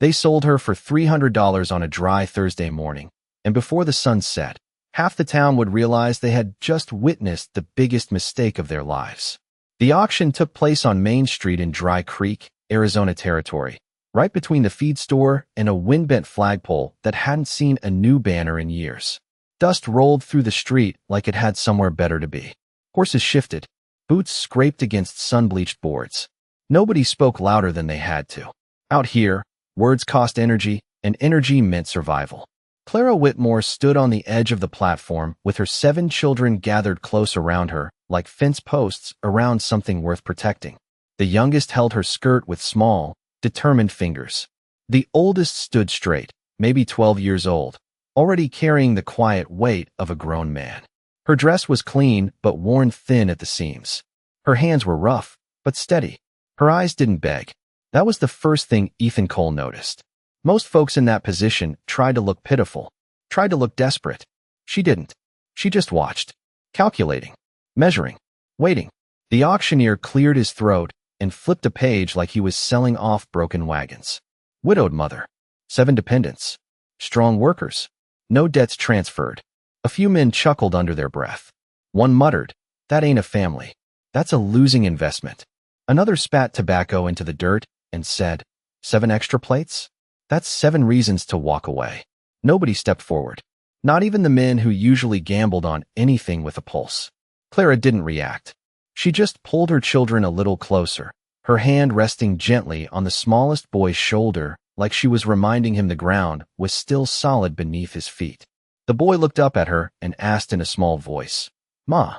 They sold her for $300 on a dry Thursday morning, and before the sun set, half the town would realize they had just witnessed the biggest mistake of their lives. The auction took place on Main Street in Dry Creek, Arizona territory, right between the feed store and a wind-bent flagpole that hadn't seen a new banner in years. Dust rolled through the street like it had somewhere better to be. Horses shifted. Boots scraped against sun-bleached boards. Nobody spoke louder than they had to. Out here, words cost energy, and energy meant survival. Clara Whitmore stood on the edge of the platform with her 7 children gathered close around her, like fence posts around something worth protecting. The youngest held her skirt with small, determined fingers. The oldest stood straight, maybe 12 years old, already carrying the quiet weight of a grown man. Her dress was clean but worn thin at the seams. Her hands were rough, but steady. Her eyes didn't beg. That was the first thing Ethan Cole noticed. Most folks in that position tried to look pitiful, tried to look desperate. She didn't. She just watched, calculating, measuring, waiting. The auctioneer cleared his throat and flipped a page like he was selling off broken wagons. Widowed mother. 7 dependents. Strong workers. No debts transferred. A few men chuckled under their breath. One muttered, "That ain't a family. That's a losing investment." Another spat tobacco into the dirt and said, 7 extra plates? That's 7 reasons to walk away. Nobody stepped forward. Not even the men who usually gambled on anything with a pulse. Clara didn't react. She just pulled her children a little closer, her hand resting gently on the smallest boy's shoulder, like she was reminding him the ground was still solid beneath his feet. The boy looked up at her and asked in a small voice, "Ma,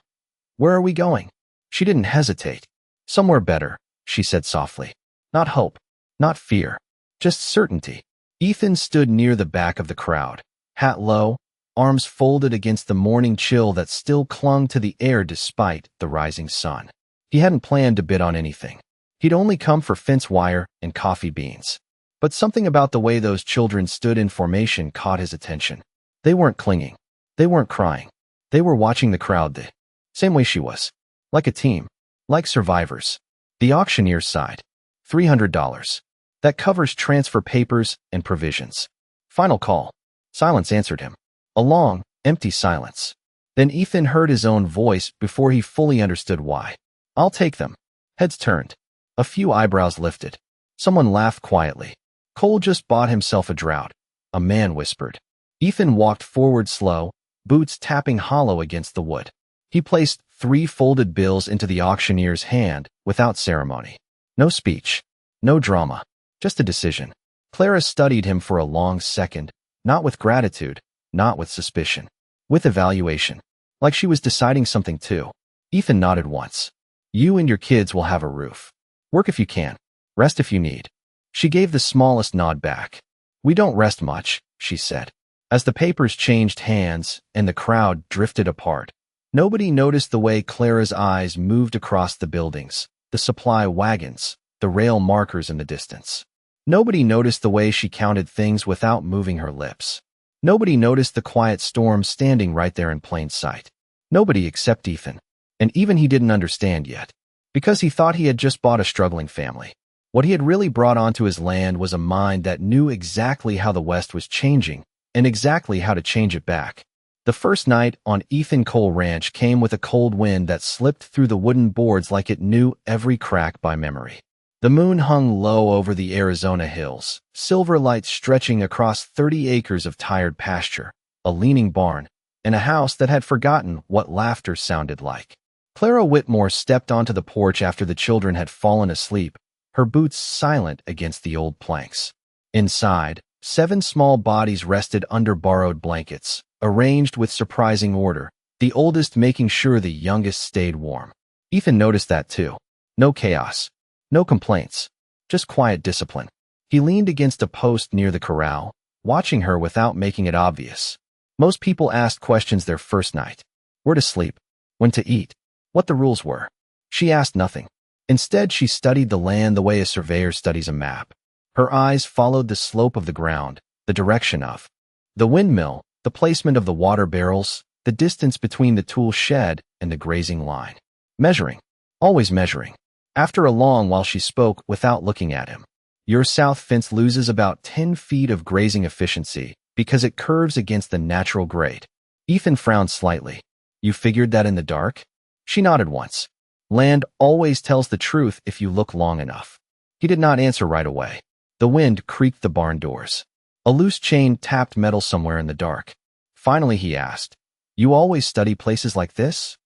where are we going?" She didn't hesitate. "Somewhere better," she said softly. Not hope, not fear, just certainty. Ethan stood near the back of the crowd, hat low, arms folded against the morning chill that still clung to the air despite the rising sun. He hadn't planned to bid on anything. He'd only come for fence wire and coffee beans. But something about the way those children stood in formation caught his attention. They weren't clinging. They weren't crying. They were watching the crowd the same way she was. Like a team. Like survivors. The auctioneer sighed. $300. That covers transfer papers and provisions. Final call. Silence answered him. A long, empty silence. Then Ethan heard his own voice before he fully understood why. "I'll take them." Heads turned. A few eyebrows lifted. Someone laughed quietly. "Cole just bought himself a drought," a man whispered. Ethan walked forward slow, boots tapping hollow against the wood. He placed 3 folded bills into the auctioneer's hand without ceremony. No speech. No drama. Just a decision. Clara studied him for a long second, not with gratitude, not with suspicion. With evaluation. Like she was deciding something too. Ethan nodded once. "You and your kids will have a roof. Work if you can. Rest if you need." She gave the smallest nod back. "We don't rest much," she said. As the papers changed hands and the crowd drifted apart, nobody noticed the way Clara's eyes moved across the buildings, the supply wagons, the rail markers in the distance. Nobody noticed the way she counted things without moving her lips. Nobody noticed the quiet storm standing right there in plain sight. Nobody except Ethan. And even he didn't understand yet. Because he thought he had just bought a struggling family. What he had really brought onto his land was a mind that knew exactly how the West was changing and exactly how to change it back. The first night on Ethan Cole Ranch came with a cold wind that slipped through the wooden boards like it knew every crack by memory. The moon hung low over the Arizona hills, silver light stretching across 30 acres of tired pasture, a leaning barn, and a house that had forgotten what laughter sounded like. Clara Whitmore stepped onto the porch after the children had fallen asleep, her boots silent against the old planks. Inside, 7 small bodies rested under borrowed blankets, arranged with surprising order, the oldest making sure the youngest stayed warm. Ethan noticed that too. No chaos. No complaints. Just quiet discipline. He leaned against a post near the corral, watching her without making it obvious. Most people asked questions their first night. Where to sleep? When to eat? What the rules were. She asked nothing. Instead, she studied the land the way a surveyor studies a map. Her eyes followed the slope of the ground, the direction of the windmill, the placement of the water barrels, the distance between the tool shed and the grazing line. Measuring. Always measuring. After a long while she spoke without looking at him. Your south fence loses about 10 feet of grazing efficiency because it curves against the natural grade. Ethan frowned slightly. You figured that in the dark? She nodded once. Land always tells the truth if you look long enough. He did not answer right away. The wind creaked the barn doors. A loose chain tapped metal somewhere in the dark. Finally, he asked, You always study places like this?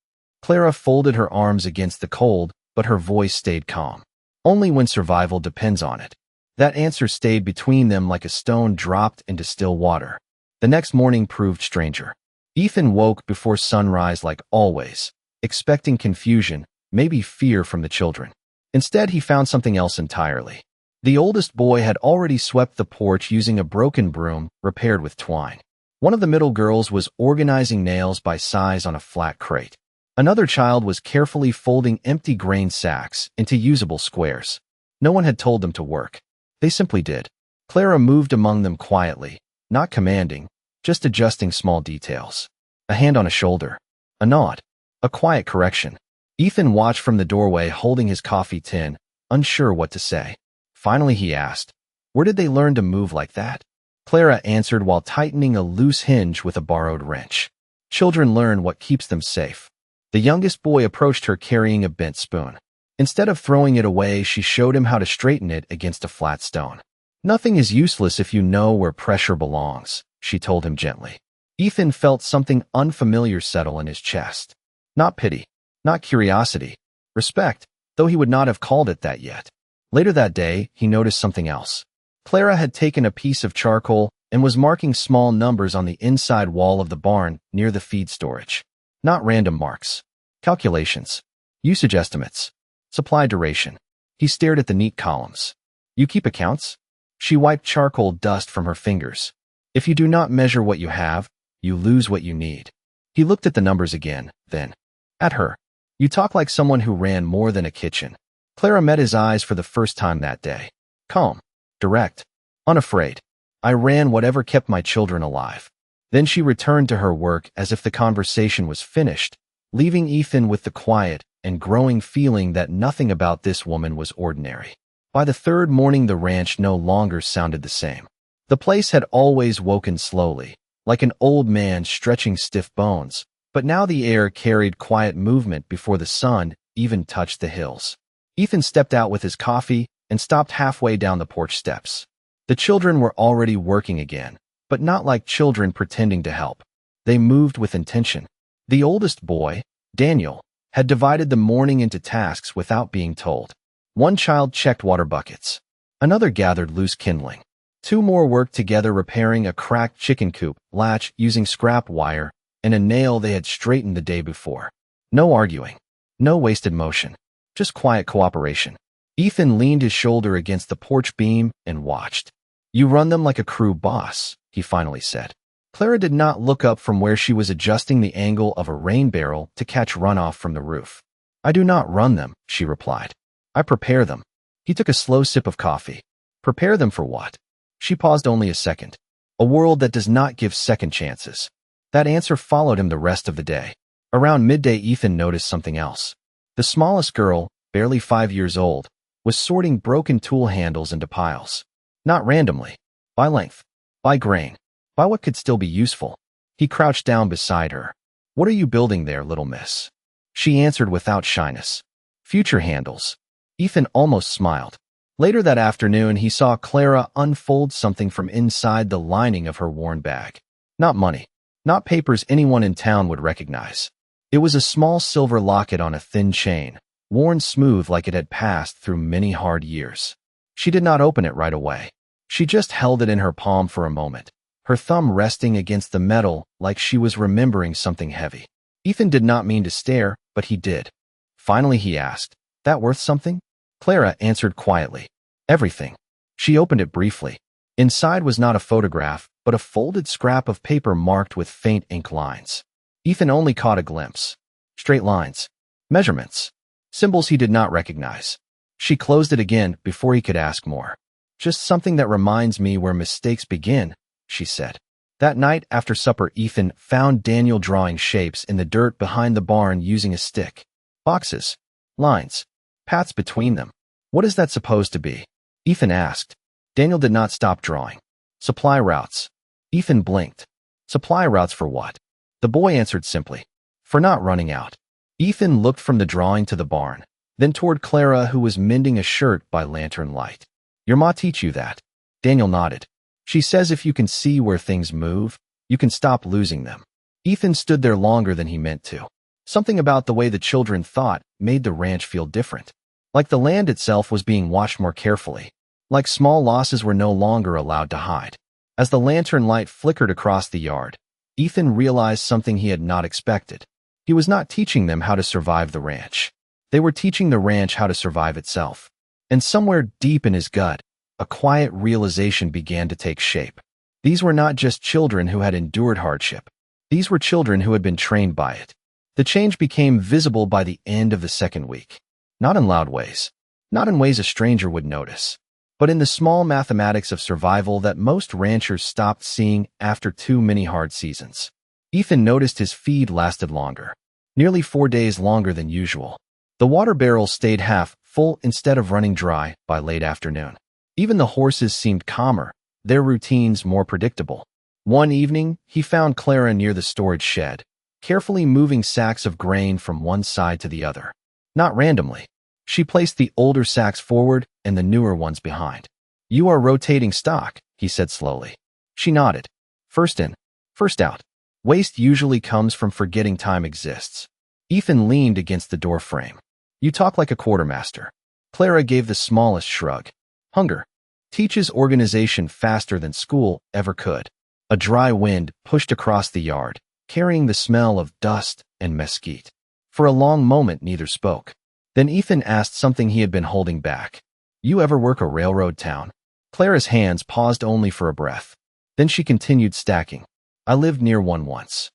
Clara folded her arms against the cold, but her voice stayed calm. Only when survival depends on it. That answer stayed between them like a stone dropped into still water. The next morning proved stranger. Ethan woke before sunrise like always, expecting confusion, maybe fear from the children. Instead, he found something else entirely. The oldest boy had already swept the porch using a broken broom repaired with twine. One of the middle girls was organizing nails by size on a flat crate. Another child was carefully folding empty grain sacks into usable squares. No one had told them to work. They simply did. Clara moved among them quietly, not commanding, just adjusting small details. A hand on a shoulder. A nod. A quiet correction. Ethan watched from the doorway holding his coffee tin, unsure what to say. Finally he asked, Where did they learn to move like that? Clara answered while tightening a loose hinge with a borrowed wrench. Children learn what keeps them safe. The youngest boy approached her carrying a bent spoon. Instead of throwing it away, she showed him how to straighten it against a flat stone. Nothing is useless if you know where pressure belongs, she told him gently. Ethan felt something unfamiliar settle in his chest. Not pity, not curiosity, respect, though he would not have called it that yet. Later that day, he noticed something else. Clara had taken a piece of charcoal and was marking small numbers on the inside wall of the barn near the feed storage. Not random marks. Calculations. Usage estimates. Supply duration. He stared at the neat columns. You keep accounts? She wiped charcoal dust from her fingers. If you do not measure what you have, you lose what you need. He looked at the numbers again, then at her. You talk like someone who ran more than a kitchen. Clara met his eyes for the first time that day. Calm. Direct. Unafraid. I ran whatever kept my children alive. Then she returned to her work as if the conversation was finished, leaving Ethan with the quiet and growing feeling that nothing about this woman was ordinary. By the third morning, the ranch no longer sounded the same. The place had always woken slowly, like an old man stretching stiff bones, but now the air carried quiet movement before the sun even touched the hills. Ethan stepped out with his coffee and stopped halfway down the porch steps. The children were already working again, but not like children pretending to help. They moved with intention. The oldest boy, Daniel, had divided the morning into tasks without being told. One child checked water buckets. Another gathered loose kindling. Two more worked together repairing a cracked chicken coop latch using scrap wire and a nail they had straightened the day before. No arguing. No wasted motion. Just quiet cooperation. Ethan leaned his shoulder against the porch beam and watched. You run them like a crew boss, he finally said. Clara did not look up from where she was adjusting the angle of a rain barrel to catch runoff from the roof. I do not run them, she replied. I prepare them. He took a slow sip of coffee. Prepare them for what? She paused only a second. A world that does not give second chances. That answer followed him the rest of the day. Around midday, Ethan noticed something else. The smallest girl, barely 5 years old, was sorting broken tool handles into piles. Not randomly. By length. By grain. By what could still be useful. He crouched down beside her. What are you building there, little miss? She answered without shyness. Future handles. Ethan almost smiled. Later that afternoon, he saw Clara unfold something from inside the lining of her worn bag. Not money. Not papers anyone in town would recognize. It was a small silver locket on a thin chain, worn smooth like it had passed through many hard years. She did not open it right away. She just held it in her palm for a moment, her thumb resting against the metal like she was remembering something heavy. Ethan did not mean to stare, but he did. Finally he asked, That worth something? Clara answered quietly. Everything. She opened it briefly. Inside was not a photograph, but a folded scrap of paper marked with faint ink lines. Ethan only caught a glimpse. Straight lines. Measurements. Symbols he did not recognize. She closed it again before he could ask more. Just something that reminds me where mistakes begin, she said. That night after supper, Ethan found Daniel drawing shapes in the dirt behind the barn using a stick. Boxes. Lines. Paths between them. What is that supposed to be? Ethan asked. Daniel did not stop drawing. Supply routes. Ethan blinked. Supply routes for what? The boy answered simply. For not running out. Ethan looked from the drawing to the barn, then toward Clara, who was mending a shirt by lantern light. Your ma teach you that? Daniel nodded. She says if you can see where things move, you can stop losing them. Ethan stood there longer than he meant to. Something about the way the children thought made the ranch feel different. Like the land itself was being watched more carefully. Like small losses were no longer allowed to hide. As the lantern light flickered across the yard, Ethan realized something he had not expected. He was not teaching them how to survive the ranch. They were teaching the ranch how to survive itself. And somewhere deep in his gut, a quiet realization began to take shape. These were not just children who had endured hardship. These were children who had been trained by it. The change became visible by the end of the second week. Not in loud ways. Not in ways a stranger would notice. But in the small mathematics of survival that most ranchers stopped seeing after too many hard seasons. Ethan noticed his feed lasted longer. Nearly 4 days longer than usual. The water barrels stayed half full instead of running dry by late afternoon. Even the horses seemed calmer, their routines more predictable. One evening, he found Clara near the storage shed, carefully moving sacks of grain from one side to the other. Not randomly. She placed the older sacks forward and the newer ones behind. You are rotating stock, he said slowly. She nodded. First in, first out. Waste usually comes from forgetting time exists. Ethan leaned against the door frame. You talk like a quartermaster. Clara gave the smallest shrug. Hunger teaches organization faster than school ever could. A dry wind pushed across the yard, carrying the smell of dust and mesquite. For a long moment, neither spoke. Then Ethan asked something he had been holding back. You ever work a railroad town? Clara's hands paused only for a breath. Then she continued stacking. I lived near one once.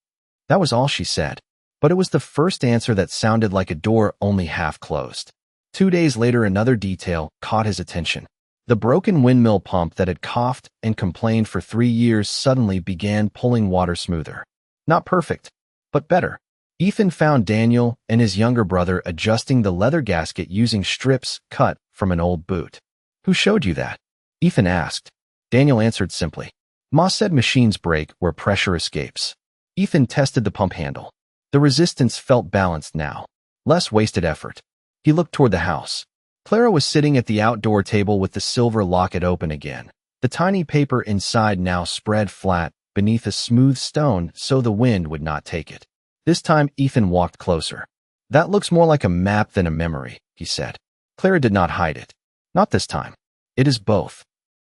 That was all she said. But it was the first answer that sounded like a door only half closed. 2 days later, another detail caught his attention. The broken windmill pump that had coughed and complained for 3 years suddenly began pulling water smoother. Not perfect, but better. Ethan found Daniel and his younger brother adjusting the leather gasket using strips cut from an old boot. Who showed you that? Ethan asked. Daniel answered simply. Ma said machines break where pressure escapes. Ethan tested the pump handle. The resistance felt balanced now. Less wasted effort. He looked toward the house. Clara was sitting at the outdoor table with the silver locket open again. The tiny paper inside now spread flat beneath a smooth stone so the wind would not take it. This time Ethan walked closer. That looks more like a map than a memory, he said. Clara did not hide it. Not this time. It is both.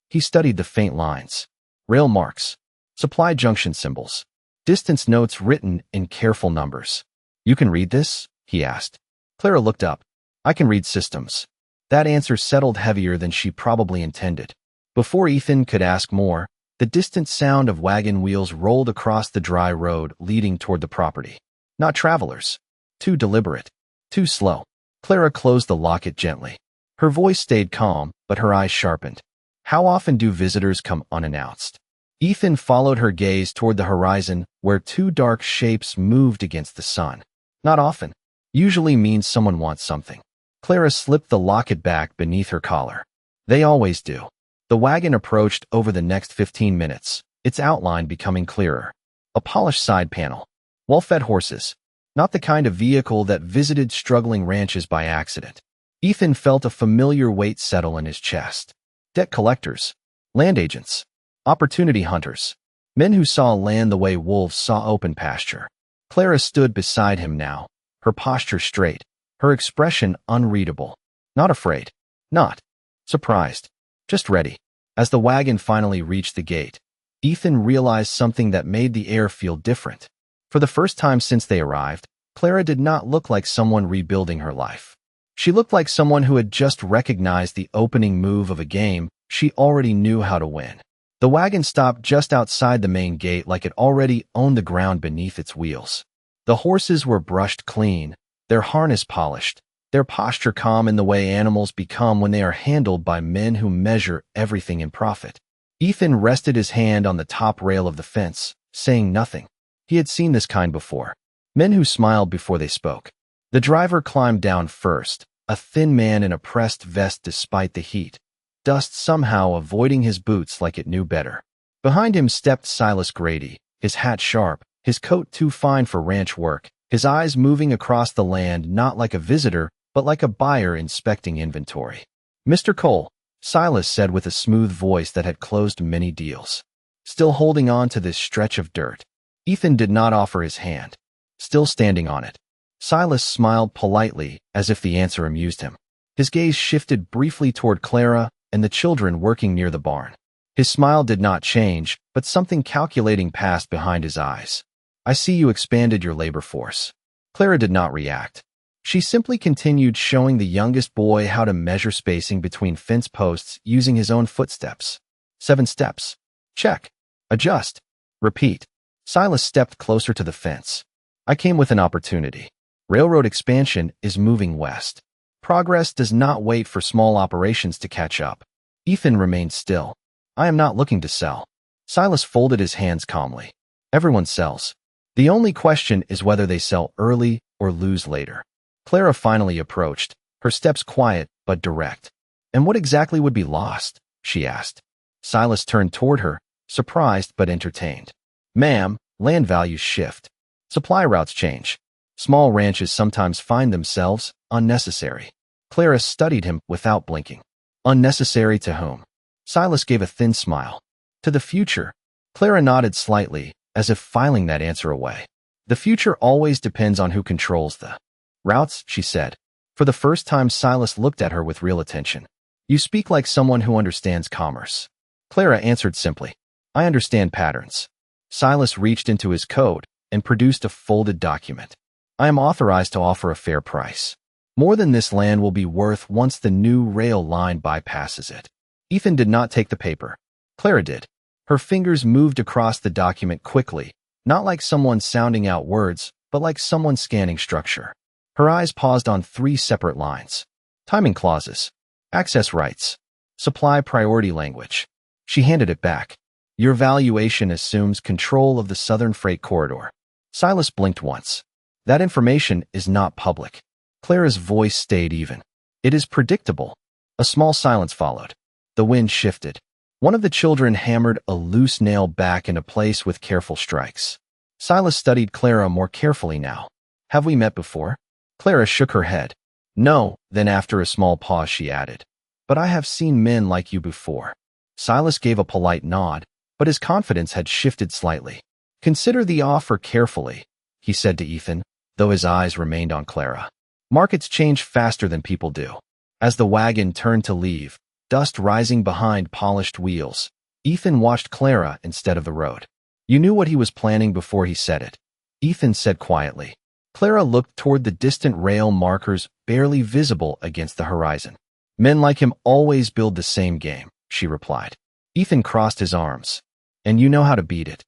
He studied the faint lines. Rail marks. Supply junction symbols. Distance notes written in careful numbers. You can read this? He asked. Clara looked up. I can read systems. That answer settled heavier than she probably intended. Before Ethan could ask more, the distant sound of wagon wheels rolled across the dry road leading toward the property. Not travelers. Too deliberate. Too slow. Clara closed the locket gently. Her voice stayed calm, but her eyes sharpened. How often do visitors come unannounced? Ethan followed her gaze toward the horizon where 2 dark shapes moved against the sun. Not often. Usually means someone wants something. Clara slipped the locket back beneath her collar. They always do. The wagon approached over the next 15 minutes, its outline becoming clearer. A polished side panel. Well-fed horses. Not the kind of vehicle that visited struggling ranches by accident. Ethan felt a familiar weight settle in his chest. Debt collectors. Land agents. Opportunity hunters. Men who saw land the way wolves saw open pasture. Clara stood beside him now, her posture straight, her expression unreadable. Not afraid. Not surprised. Just ready. As the wagon finally reached the gate, Ethan realized something that made the air feel different. For the first time since they arrived, Clara did not look like someone rebuilding her life. She looked like someone who had just recognized the opening move of a game she already knew how to win. The wagon stopped just outside the main gate like it already owned the ground beneath its wheels. The horses were brushed clean, their harness polished, their posture calm in the way animals become when they are handled by men who measure everything in profit. Ethan rested his hand on the top rail of the fence, saying nothing. He had seen this kind before. Men who smiled before they spoke. The driver climbed down first, a thin man in a pressed vest despite the heat. dust somehow avoiding his boots like it knew better. Behind him stepped Silas Grady, his hat sharp, his coat too fine for ranch work, his eyes moving across the land not like a visitor, but like a buyer inspecting inventory. "Mr. Cole," Silas said with a smooth voice that had closed many deals. Still holding on to this stretch of dirt. Ethan did not offer his hand. Still standing on it. Silas smiled politely, as if the answer amused him. His gaze shifted briefly toward Clara and the children working near the barn. His smile did not change, but something calculating passed behind his eyes. "I see you expanded your labor force." Clara did not react. She simply continued showing the youngest boy how to measure spacing between fence posts using his own footsteps. 7 steps. Check. Adjust. Repeat. Silas stepped closer to the fence. "I came with an opportunity. Railroad expansion is moving west. Progress does not wait for small operations to catch up." Ethan remained still. "I am not looking to sell." Silas folded his hands calmly. "Everyone sells. The only question is whether they sell early or lose later." Clara finally approached, her steps quiet but direct. "And what exactly would be lost?" she asked. Silas turned toward her, surprised but entertained. "Ma'am, land values shift. Supply routes change. Small ranches sometimes find themselves unnecessary." Clara studied him without blinking. "Unnecessary to whom?" Silas gave a thin smile. "To the future." Clara nodded slightly, as if filing that answer away. "The future always depends on who controls the routes," she said. For the first time, Silas looked at her with real attention. "You speak like someone who understands commerce." Clara answered simply, "I understand patterns." Silas reached into his coat and produced a folded document. "I am authorized to offer a fair price. More than this land will be worth once the new rail line bypasses it." Ethan did not take the paper. Clara did. Her fingers moved across the document quickly, not like someone sounding out words, but like someone scanning structure. Her eyes paused on 3 separate lines. Timing clauses. Access rights. Supply priority language. She handed it back. "Your valuation assumes control of the Southern Freight Corridor." Silas blinked once. "That information is not public." Clara's voice stayed even. "It is predictable." A small silence followed. The wind shifted. One of the children hammered a loose nail back into place with careful strikes. Silas studied Clara more carefully now. "Have we met before?" Clara shook her head. "No." Then after a small pause she added, "But I have seen men like you before." Silas gave a polite nod, but his confidence had shifted slightly. "Consider the offer carefully," he said to Ethan, though his eyes remained on Clara. Markets change faster than people do. As the wagon turned to leave, dust rising behind polished wheels, Ethan watched Clara instead of the road. "You knew what he was planning before he said it," Ethan said quietly. Clara looked toward the distant rail markers barely visible against the horizon. "Men like him always build the same game," she replied. Ethan crossed his arms. "And you know how to beat it."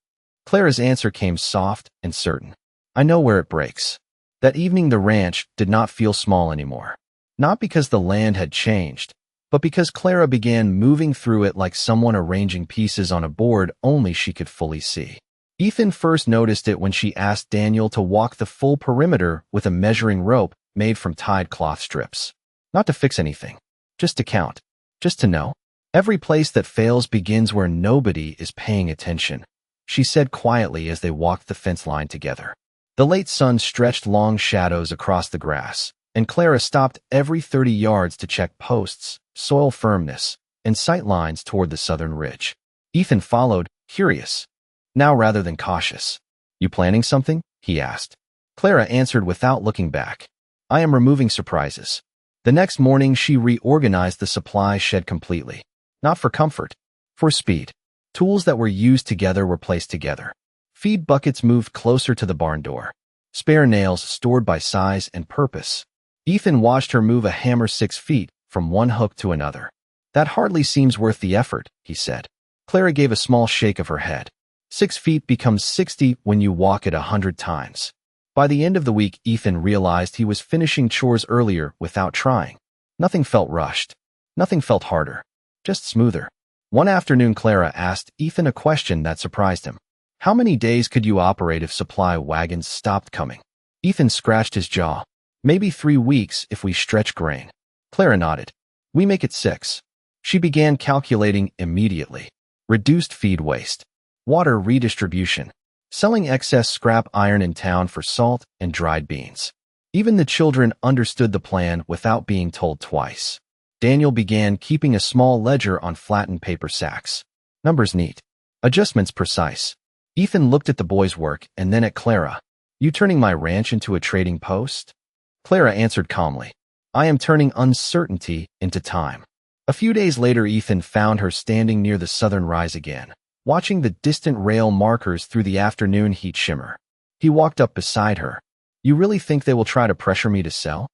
Clara's answer came soft and certain. "I know where it breaks." That evening the ranch did not feel small anymore. Not because the land had changed, but because Clara began moving through it like someone arranging pieces on a board only she could fully see. Ethan first noticed it when she asked Daniel to walk the full perimeter with a measuring rope made from tied cloth strips. Not to fix anything, just to count, just to know. "Every place that fails begins where nobody is paying attention," she said quietly as they walked the fence line together. The late sun stretched long shadows across the grass, and Clara stopped every 30 yards to check posts, soil firmness, and sight lines toward the southern ridge. Ethan followed, curious, now rather than cautious. "You planning something?" he asked. Clara answered without looking back. "I am removing surprises." The next morning she reorganized the supply shed completely. Not for comfort, for speed. Tools that were used together were placed together. Feed buckets moved closer to the barn door. Spare nails stored by size and purpose. Ethan watched her move a hammer 6 feet from one hook to another. "That hardly seems worth the effort," he said. Clara gave a small shake of her head. 6 feet becomes 60 when you walk it 100 times. By the end of the week, Ethan realized he was finishing chores earlier without trying. Nothing felt rushed. Nothing felt harder. Just smoother. One afternoon, Clara asked Ethan a question that surprised him. "How many days could you operate if supply wagons stopped coming?" Ethan scratched his jaw. "Maybe 3 weeks if we stretch grain." Clara nodded. "We make it 6. She began calculating immediately. Reduced feed waste. Water redistribution. Selling excess scrap iron in town for salt and dried beans. Even the children understood the plan without being told twice. Daniel began keeping a small ledger on flattened paper sacks. Numbers neat. Adjustments precise. Ethan looked at the boy's work and then at Clara. You turning my ranch into a trading post? Clara answered calmly. I am turning uncertainty into time. A few days later, Ethan found her standing near the southern rise again, watching the distant rail markers through the afternoon heat shimmer. He walked up beside her. You really think they will try to pressure me to sell?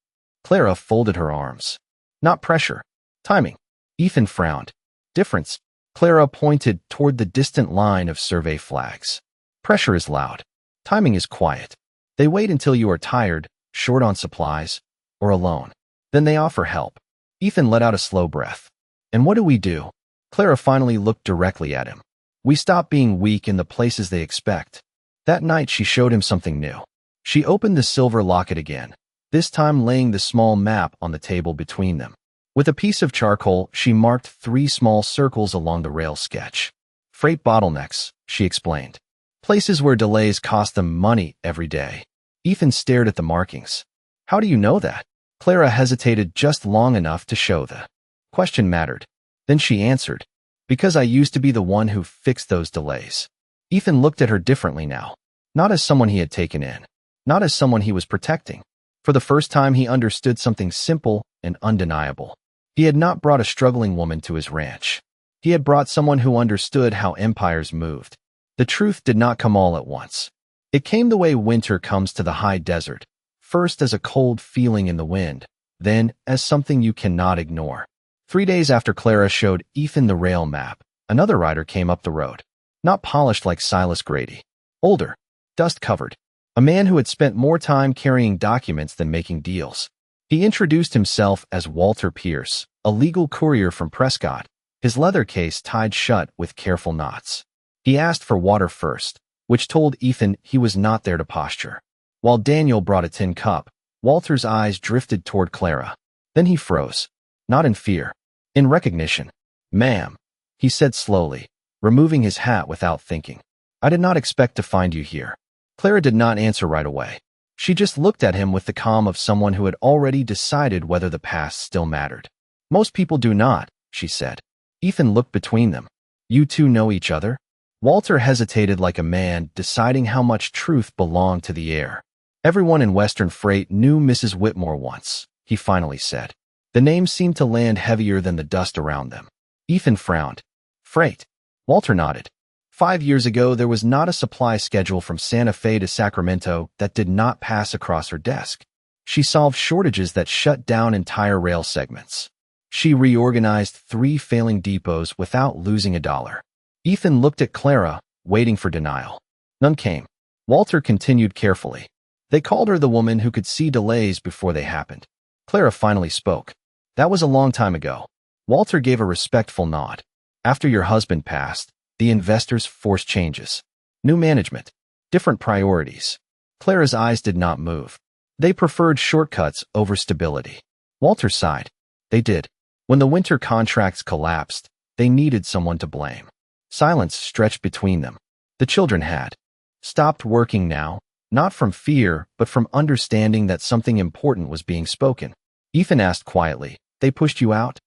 Clara folded her arms. Not pressure. Timing. Ethan frowned. Difference. Clara pointed toward the distant line of survey flags. Pressure is loud. Timing is quiet. They wait until you are tired, short on supplies, or alone. Then they offer help. Ethan let out a slow breath. And what do we do? Clara finally looked directly at him. We stop being weak in the places they expect. That night she showed him something new. She opened the silver locket again, this time laying the small map on the table between them. With a piece of charcoal, she marked 3 small circles along the rail sketch. Freight bottlenecks, she explained. Places where delays cost them money every day. Ethan stared at the markings. How do you know that? Clara hesitated just long enough to show the question mattered. Then she answered, because I used to be the one who fixed those delays. Ethan looked at her differently now, not as someone he had taken in, not as someone he was protecting. For the first time, he understood something simple and undeniable. He had not brought a struggling woman to his ranch. He had brought someone who understood how empires moved. The truth did not come all at once. It came the way winter comes to the high desert, first as a cold feeling in the wind, then as something you cannot ignore. 3 days after Clara showed Ethan the rail map, another rider came up the road. Not polished like Silas Grady. Older, dust-covered. A man who had spent more time carrying documents than making deals. He introduced himself as Walter Pierce, a legal courier from Prescott, his leather case tied shut with careful knots. He asked for water first, which told Ethan he was not there to posture. While Daniel brought a tin cup, Walter's eyes drifted toward Clara. Then he froze. Not in fear. In recognition. Ma'am, he said slowly, removing his hat without thinking. I did not expect to find you here. Clara did not answer right away. She just looked at him with the calm of someone who had already decided whether the past still mattered. Most people do not, she said. Ethan looked between them. You two know each other? Walter hesitated like a man deciding how much truth belonged to the air. Everyone in Western Freight knew Mrs. Whitmore once, he finally said. The name seemed to land heavier than the dust around them. Ethan frowned. Freight. Walter nodded. 5 years ago, there was not a supply schedule from Santa Fe to Sacramento that did not pass across her desk. She solved shortages that shut down entire rail segments. She reorganized 3 failing depots without losing a dollar. Ethan looked at Clara, waiting for denial. None came. Walter continued carefully. They called her the woman who could see delays before they happened. Clara finally spoke. That was a long time ago. Walter gave a respectful nod. After your husband passed, the investors forced changes. New management. Different priorities. Clara's eyes did not move. They preferred shortcuts over stability. Walter sighed. They did. When the winter contracts collapsed, they needed someone to blame. Silence stretched between them. The children had stopped working now, not from fear, but from understanding that something important was being spoken. Ethan asked quietly, They pushed you out?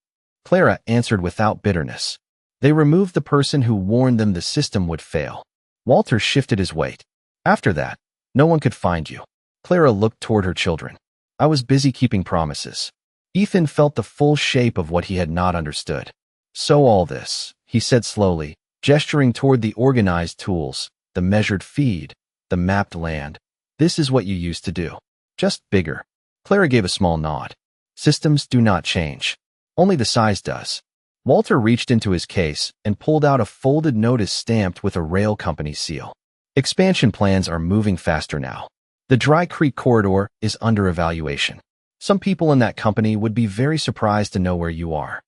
Clara answered without bitterness. They removed the person who warned them the system would fail. Walter shifted his weight. After that, no one could find you. Clara looked toward her children. I was busy keeping promises. Ethan felt the full shape of what he had not understood. So all this, he said slowly, gesturing toward the organized tools, the measured feed, the mapped land. This is what you used to do. Just bigger. Clara gave a small nod. Systems do not change. Only the size does. Walter reached into his case and pulled out a folded notice stamped with a rail company seal. Expansion plans are moving faster now. The Dry Creek Corridor is under evaluation. Some people in that company would be very surprised to know where you are.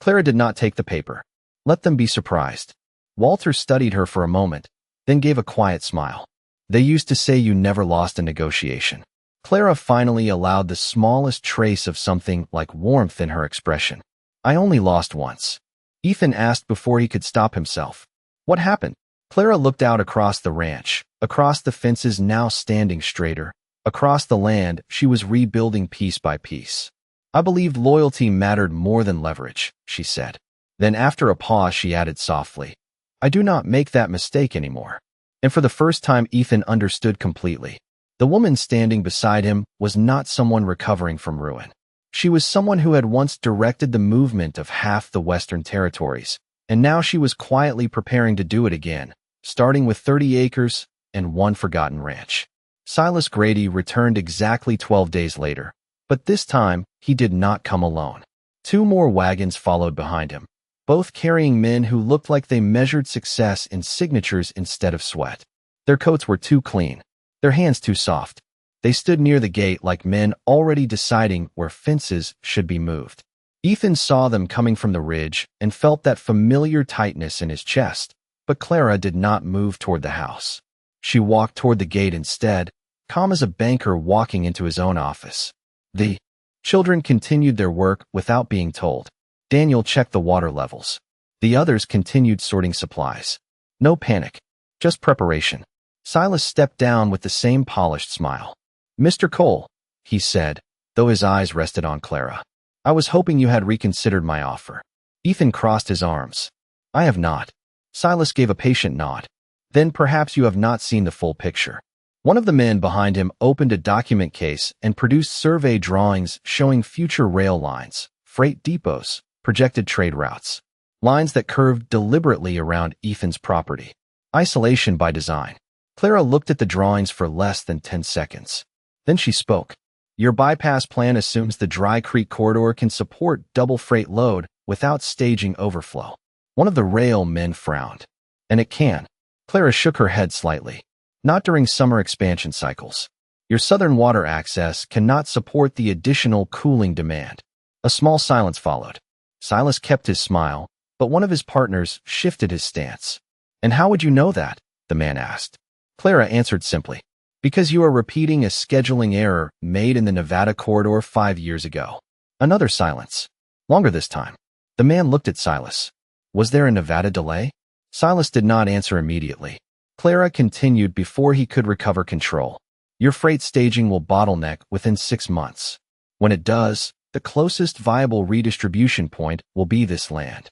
Clara did not take the paper. Let them be surprised. Walter studied her for a moment, then gave a quiet smile. They used to say you never lost a negotiation. Clara finally allowed the smallest trace of something like warmth in her expression. I only lost once. Ethan asked before he could stop himself. What happened? Clara looked out across the ranch, across the fences now standing straighter, across the land she was rebuilding piece by piece. I believed loyalty mattered more than leverage, she said. Then after a pause she added softly, I do not make that mistake anymore. And for the first time Ethan understood completely. The woman standing beside him was not someone recovering from ruin. She was someone who had once directed the movement of half the Western territories, and now she was quietly preparing to do it again, starting with 30 acres and one forgotten ranch. Silas Grady returned exactly 12 days later, but this time he did not come alone. 2 more wagons followed behind him, both carrying men who looked like they measured success in signatures instead of sweat. Their coats were too clean, their hands too soft. They stood near the gate like men already deciding where fences should be moved. Ethan saw them coming from the ridge and felt that familiar tightness in his chest, but Clara did not move toward the house. She walked toward the gate instead, calm as a banker walking into his own office. The children continued their work without being told. Daniel checked the water levels. The others continued sorting supplies. No panic, just preparation. Silas stepped down with the same polished smile. Mr. Cole, he said, though his eyes rested on Clara. I was hoping you had reconsidered my offer. Ethan crossed his arms. I have not. Silas gave a patient nod. Then perhaps you have not seen the full picture. One of the men behind him opened a document case and produced survey drawings showing future rail lines, freight depots, projected trade routes. Lines that curved deliberately around Ethan's property. Isolation by design. Clara looked at the drawings for less than 10 seconds. Then she spoke. Your bypass plan assumes the Dry Creek corridor can support double freight load without staging overflow. One of the rail men frowned. And it can. Clara shook her head slightly. Not during summer expansion cycles. Your southern water access cannot support the additional cooling demand. A small silence followed. Silas kept his smile, but one of his partners shifted his stance. And how would you know that? The man asked. Clara answered simply. Because you are repeating a scheduling error made in the Nevada corridor 5 years ago. Another silence. Longer this time. The man looked at Silas. Was there a Nevada delay? Silas did not answer immediately. Clara continued before he could recover control. Your freight staging will bottleneck within 6 months. When it does, the closest viable redistribution point will be this land.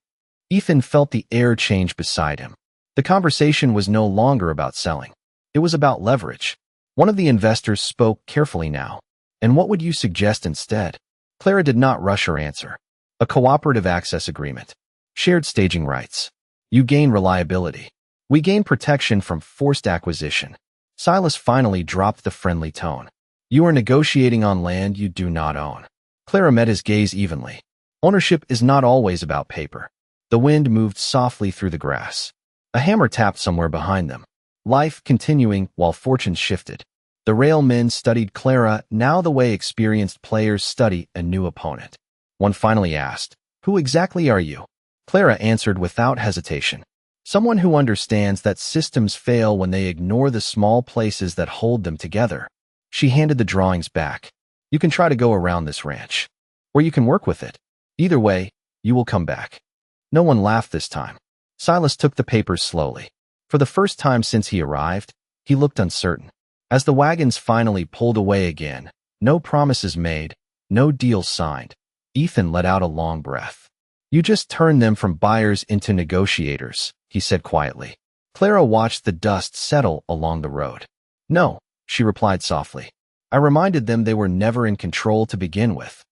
Ethan felt the air change beside him. The conversation was no longer about selling. It was about leverage. One of the investors spoke carefully now. And what would you suggest instead? Clara did not rush her answer. A cooperative access agreement. Shared staging rights. You gain reliability. We gain protection from forced acquisition. Silas finally dropped the friendly tone. You are negotiating on land you do not own. Clara met his gaze evenly. Ownership is not always about paper. The wind moved softly through the grass. A hammer tapped somewhere behind them. Life continuing while fortunes shifted. The railmen studied Clara now the way experienced players study a new opponent. One finally asked, Who exactly are you? Clara answered without hesitation. Someone who understands that systems fail when they ignore the small places that hold them together. She handed the drawings back. You can try to go around this ranch. Or you can work with it. Either way, you will come back. No one laughed this time. Silas took the papers slowly. For the first time since he arrived, he looked uncertain. As the wagons finally pulled away again, no promises made, no deals signed, Ethan let out a long breath. You just turned them from buyers into negotiators, he said quietly. Clara watched the dust settle along the road. No, she replied softly. I reminded them they were never in control to begin with.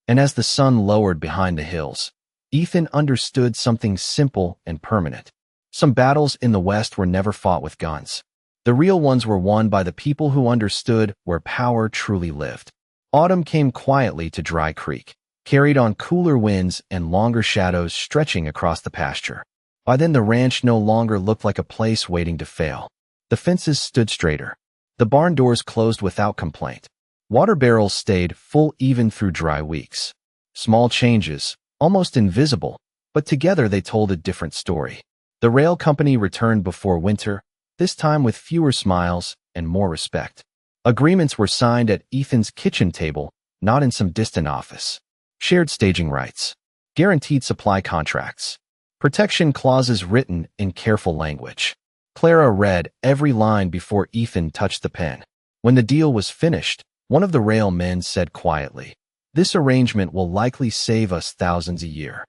And as the sun lowered behind the hills, Ethan understood something simple and permanent. Some battles in the West were never fought with guns. The real ones were won by the people who understood where power truly lived. Autumn came quietly to Dry Creek, carried on cooler winds and longer shadows stretching across the pasture. By then the ranch no longer looked like a place waiting to fail. The fences stood straighter. The barn doors closed without complaint. Water barrels stayed full even through dry weeks. Small changes, almost invisible, but together they told a different story. The rail company returned before winter, this time with fewer smiles and more respect. Agreements were signed at Ethan's kitchen table, not in some distant office. Shared staging rights. Guaranteed supply contracts. Protection clauses written in careful language. Clara read every line before Ethan touched the pen. When the deal was finished, one of the rail men said quietly, "This arrangement will likely save us thousands a year."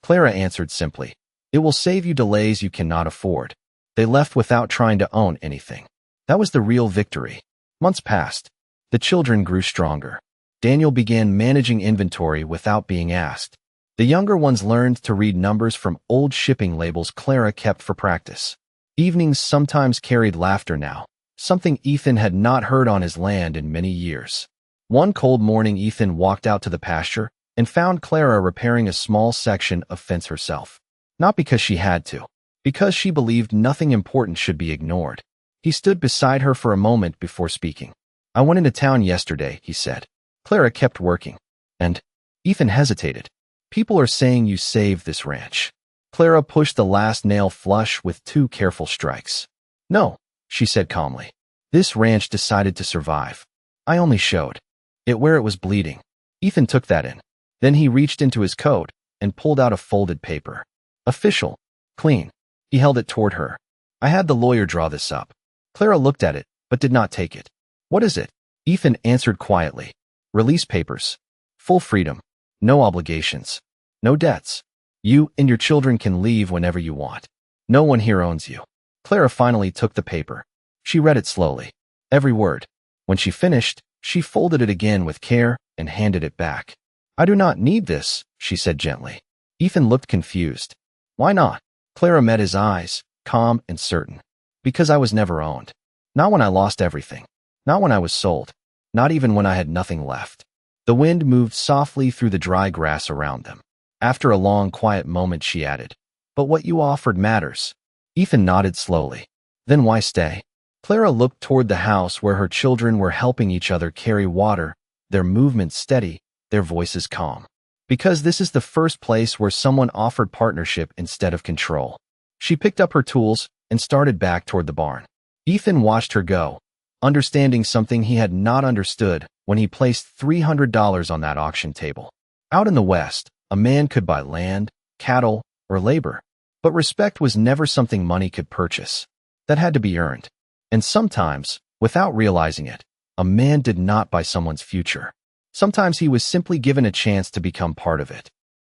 Clara answered simply, "It will save you delays you cannot afford." They left without trying to own anything. That was the real victory. Months passed. The children grew stronger. Daniel began managing inventory without being asked. The younger ones learned to read numbers from old shipping labels Clara kept for practice. Evenings sometimes carried laughter now, something Ethan had not heard on his land in many years. One cold morning, Ethan walked out to the pasture and found Clara repairing a small section of fence herself. Not because she had to, because she believed nothing important should be ignored. He stood beside her for a moment before speaking. "I went into town yesterday," he said. Clara kept working. "And?" Ethan hesitated. "People are saying you saved this ranch." Clara pushed the last nail flush with 2 careful strikes. "No," she said calmly. "This ranch decided to survive. I only showed it where it was bleeding." Ethan took that in. Then he reached into his coat and pulled out a folded paper. "Official. Clean." He held it toward her. "I had the lawyer draw this up." Clara looked at it, but did not take it. "What is it?" Ethan answered quietly. "Release papers. Full freedom. No obligations. No debts. You and your children can leave whenever you want. No one here owns you." Clara finally took the paper. She read it slowly. Every word. When she finished, she folded it again with care and handed it back. "I do not need this," she said gently. Ethan looked confused. "Why not?" Clara met his eyes, calm and certain. "Because I was never owned. Not when I lost everything. Not when I was sold. Not even when I had nothing left." The wind moved softly through the dry grass around them. After a long, quiet moment, she added, "But what you offered matters." Ethan nodded slowly. "Then why stay?" Clara looked toward the house where her children were helping each other carry water, their movements steady, their voices calm. "Because this is the first place where someone offered partnership instead of control." She picked up her tools and started back toward the barn. Ethan watched her go, understanding something he had not understood when he placed $300 on that auction table. Out in the West, a man could buy land, cattle, or labor, but respect was never something money could purchase. That had to be earned. And sometimes, without realizing it, a man did not buy someone's future. Sometimes he was simply given a chance to become part of it.